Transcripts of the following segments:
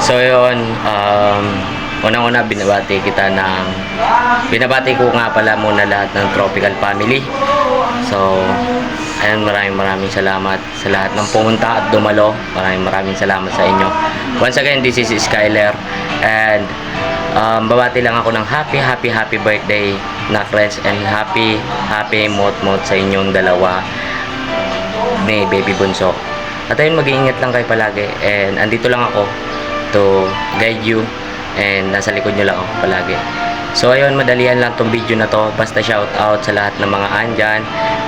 So yun, unang-una binabati ko nga pala muna lahat ng Tropical Family. So, ayun, maraming salamat sa lahat ng pumunta at dumalo. Maraming salamat sa inyo. Once again, this is Skyler, and babati lang ako ng happy birthday na Chris, and happy mot sa inyong dalawa ni Baby Bunso. At ayun, mag-iingat lang kayo palagi, and andito lang ako to guide you, and nasa likod nyo lang ako palagi. So ayun, madalian lang tong video na to. Basta shout out sa lahat ng mga andyan,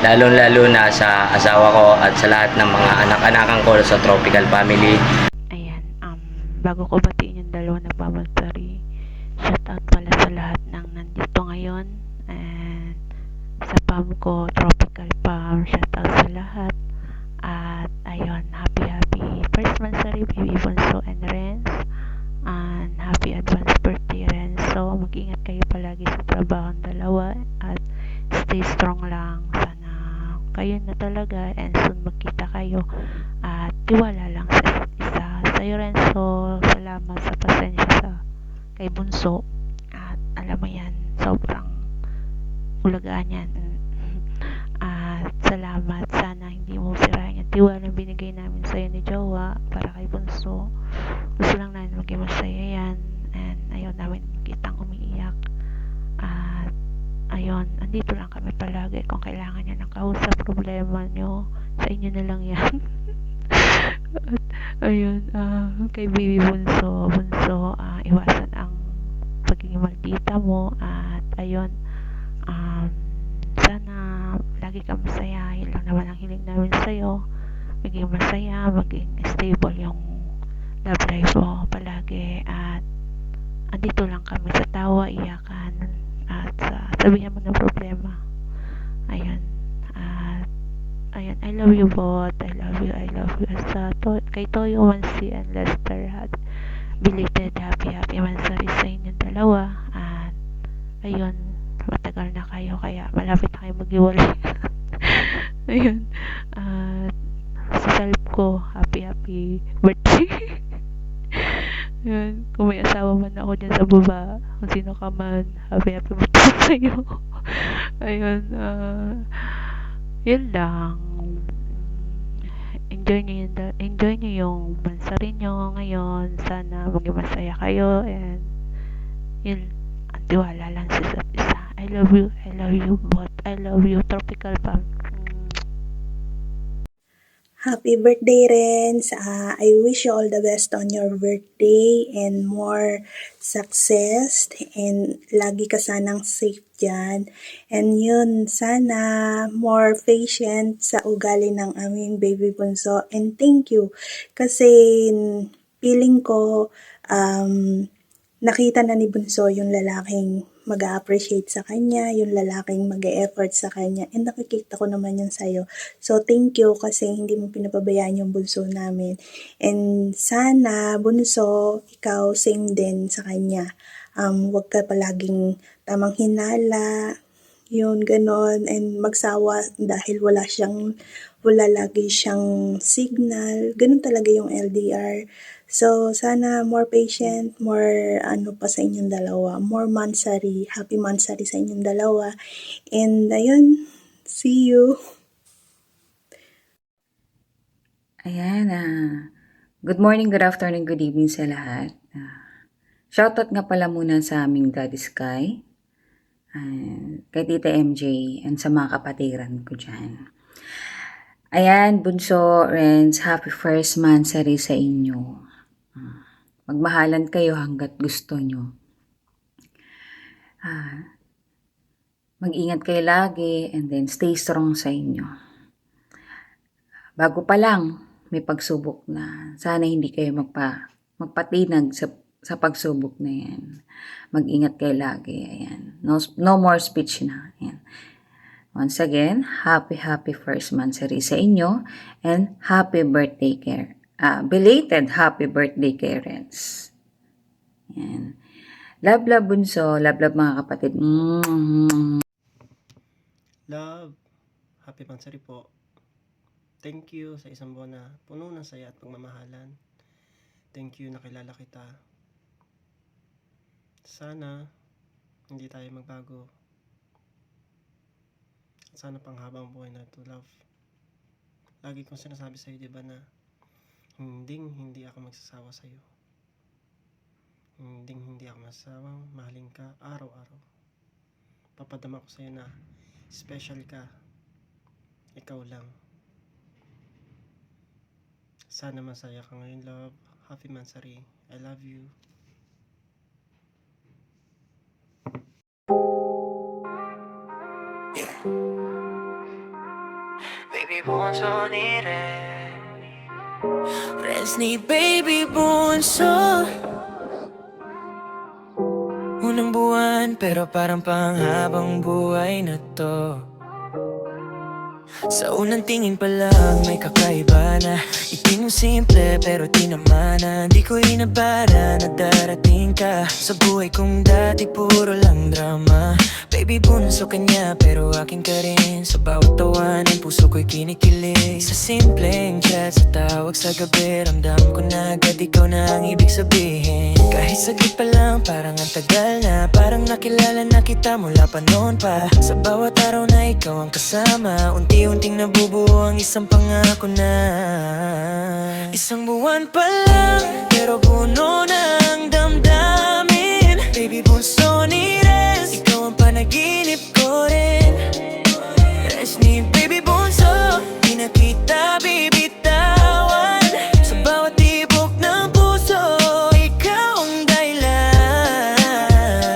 lalo na sa asawa ko at sa lahat ng mga anak-anakan ko sa Tropical Family. Ayan, bago ko batiin yung dalawa na nagmamagtari, shout out pala sa lahat ng nandito ngayon, and sa pam ko, Tropical Pam, shout out sa lahat. At ayun, happy first monthsary Baby Bunso and Renz, and happy advance birthday Renz. So mag-ingat kayo palagi sa trabaho ng dalawa, at stay strong lang. Sana kayo na talaga, and soon magkita kayo, at tiwala lang sa isa't isa. Sa'yo Renzo, salamat sa pasensya sa kay Bunso, at alam mo yan, sobrang ulagaan yan. At salamat, sana hindi mo sirahin yung tiwalang binigay namin sa'yo ni Jowa para kay Bunso. Gusto lang namin maging masaya yan, and ayaw namin kitang umiiyak. At ayun, andito lang kami palagi. Kung kailangan nyo ng kausap, problema nyo, sa inyo na lang yan. At ayun, kay Baby Bunso, iwasan ang pagiging maldita mo. At ayun, sana lagi ka masaya. Yun lang naman ang hiling namin sa'yo. Maging masaya, maging stable yung love life mo palagi. At andito lang kami sa tawa, iyakan, at sabihan mo ng problema. Ayun. At ayun, I love you both. I love you. Sa kay Toyo Mansi and Lester, at belated happy mansari sa inyong dalawa. At ayun, matagal na kayo, kaya malapit na kayo maghiwalay. Ayun. At sa self ko, happy birthday. Yun, kung may asawa man ako dyan sa baba, kung sino ka man, happy birthday sa'yo. Ayun, yun lang. Enjoy nyo yung bansari nyo ngayon. Sana maging masaya kayo, and yun, ang tiwala lang sa isa't isa. I love you both. I love you, Tropical Pam. Happy birthday, Renz. I wish you all the best on your birthday and more success, and lagi ka sanang safe dyan. And yun, sana more patient sa ugali ng aming Baby Bunso. And thank you kasi feeling ko nakita na ni Bunso yung lalaking mag-a-appreciate sa kanya, yung lalaking mag-e-effort sa kanya, and nakikita ko naman yan sa'yo. So, thank you kasi hindi mo pinapabayaan yung bunso namin. And sana, Bunso, ikaw same din sa kanya. Huwag ka palaging tamang hinala, yun, ganon, and magsawa dahil wala lagi siyang signal. Ganon talaga yung LDR. So, sana more patient, more pa sa inyong dalawa, more mansari, happy mansari sa inyong dalawa. And ayun, see you. Ayan, good morning, good afternoon, good evening sa lahat. Shoutout nga pala muna sa aming Daddy Sky, kay Tita MJ, and sa mga kapatiran ko dyan. Ayan, Bunso, Renz, happy first monthsary sa inyo. Magmahalan kayo hanggat gusto nyo. Mag-ingat kayo lagi, and then stay strong sa inyo. Bago pa lang, may pagsubok na. Sana hindi kayo magpatinag sa pagsubok na yan. Mag-ingat kayo lagi. Ayan. No more speech na. Ayan. Once again, happy first monthsary sa inyo, and happy birthday care. Belated happy birthday, Renz. Ayan. Love Bunso. Love mga kapatid. Love, happy mansari po. Thank you sa isang buwan na puno ng saya at pagmamahalan. Thank you, nakilala kita. Sana hindi tayo magbago. Sana panghabang buhay na to, love. Lagi kong sinasabi sa'yo, di ba, na hindi ako magsasawa sa'yo. Hindi ako masasawang mahalin ka araw-araw. Papadama ko sa'yo na special ka. Ikaw lang. Sana masaya ka ngayon, love. Happy Mansari. I love you. Baby bunso ni Renz ni baby bunso. Unang buwan pero parang panghabang buhay na to. Sa unang tingin pa lang may kakaiba na. Itin mo simple pero di naman na. Di ko inabara na darating ka sa buhay kong dati puro lang drama. Baby bunso ka niya pero akin ka rin. Sa bawat tawanan puso ko'y kinikilig. Sa simpleng chat sa tawag sa gabi, ramdam ko na agad ikaw na ang ibig sabihin. Kahit saglit pa lang parang ang tagal na. Parang nakilala na kita mula pa noon pa. Sa bawat araw na ikaw ang kasama, unti-unting nabubuo ang isang pangako na. Isang buwan pa lang pero puno ng damdamin. Baby bunso ni Renz, ikaw ang panaginip ko rin. Renz ni baby bunso, di na kita bibitawan. Sa bawat tibok ng puso, ikaw ang dahilan.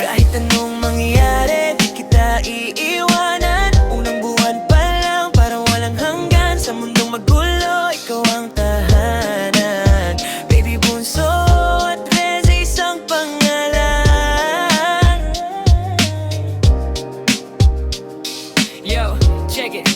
Kahit anong mangyari, di kita iiwanan. Unang buwan pa lang, parang walang hanggan. Sa mundong magulo, ikaw ang tahanan. Baby bunso at Renz ay isang pangalan. Yo, check it,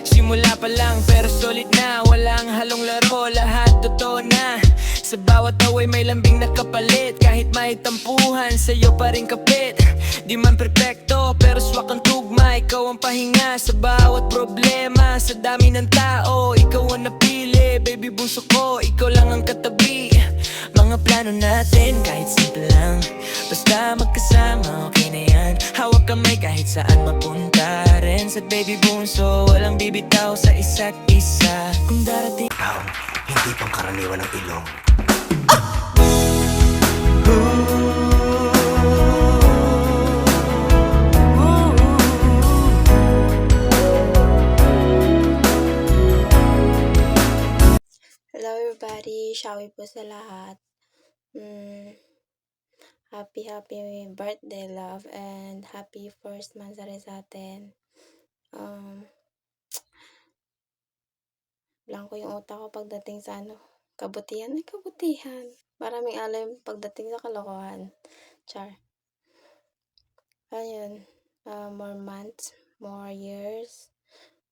simula pa lang pero solid na. Walang halong laro, lahat totoo na. Sa bawat away may lambing na kapalit. Kahit may tampuhan, sa'yo pa rin kapit. Di man perpekto, pero swak ang tugma. Ikaw ang pahinga sa bawat problema. Sa dami ng tao, ikaw ang napili. Baby bunso ko, ikaw lang ang katabi. Mga plano natin kahit simple lang. Basta magkasama, okay na yan. Hawak kamay kahit saan mapunta. Renz at baby bunso, walang bibitaw sa isa't isa. Kung darating Ikaw, hindi pangkaraniwan ng ilong. Hello everybody, shawi po sa lahat. Happy birthday love and happy first Mansari sa atin. Blanco yung utak ko pagdating sa kabutihan. Ay, kabutihan. Maraming alam pagdating sa kalokohan. Char. Ayun. More months, more years,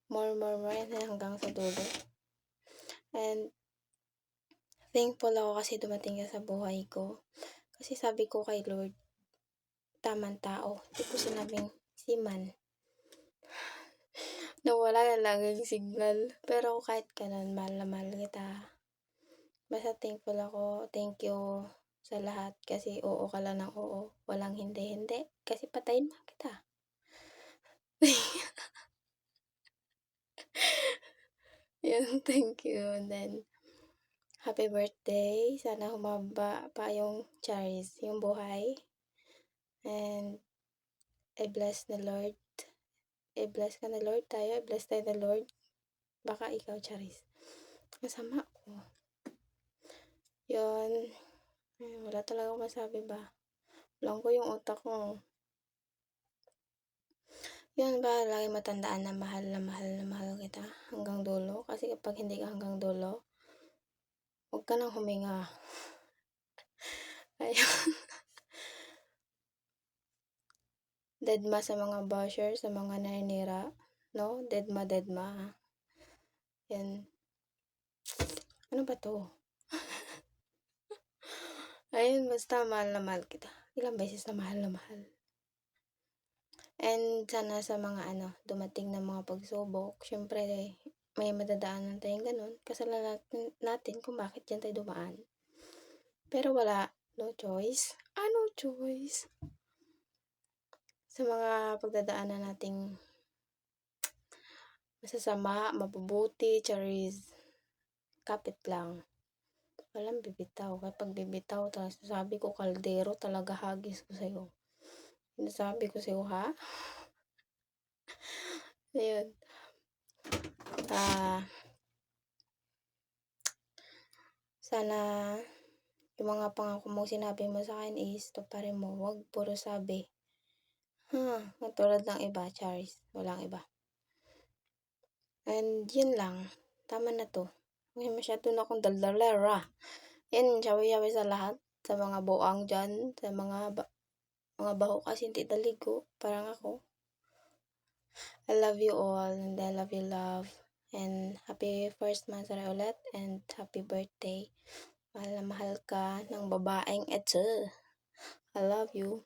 more, and hanggang sa dulo. And thankful ako kasi dumating ka sa buhay ko. Kasi sabi ko kay Lord, tamang tao. Hindi ko sinabing si man. Nawala na laging signal. Pero kahit ganun, mahal na mahal kita. Basta thankful ako. Thank you sa lahat. Kasi oo ka lang ng oo. Walang hindi. Kasi patayin mo kita. Yun, thank you. And then, happy birthday. Sana humaba pa yung Charis, yung buhay. And, i-bless the Lord. I-bless ka na Lord tayo. I-bless tayo na Lord. Baka ikaw, Charis. Masama ko. Yun. Wala talaga akong masabi ba. Lang ko yung utak ko. Yun ba, lagi matandaan na mahal kita hanggang dulo. Kasi kapag hindi ka hanggang dulo, huwag ka nang huminga. Ayun. Deadma sa mga basher, sa mga naninira. No? Deadma. Yan. Ano ba to? Ayun, basta mahal na mahal kita. Ilang beses na mahal. And sana sa mga dumating na mga pagsubok, syempre may madadaanan tayong ganun. Kasalanan natin kung bakit dyan tayo dumaan. Pero wala. No choice. No choice. Sa mga pagdadaanan nating masasama, mabubuti, charis, kapit lang. Walang bibitaw. Kapag bibitaw, tapos sabi ko, kaldero talaga hagis ko sa'yo. Sinasabi ko sa'yo, ha? Ayun. Sana yung mga pangako mo sinabi mo sa akin is tuparin mo. Huwag puro sabi. Katulad ng iba, Charis. Walang iba. And yun lang. Tama na to. May masyado na akong daldalera. Yan, sabi-sabi sa lahat. Sa mga buang dyan. Sa mga baho kasi hindi daligo. Parang ako. I love you all. And I love you, love. And happy first month ulit. And happy birthday. Mahal na mahal ka ng babaeng ito. I love you.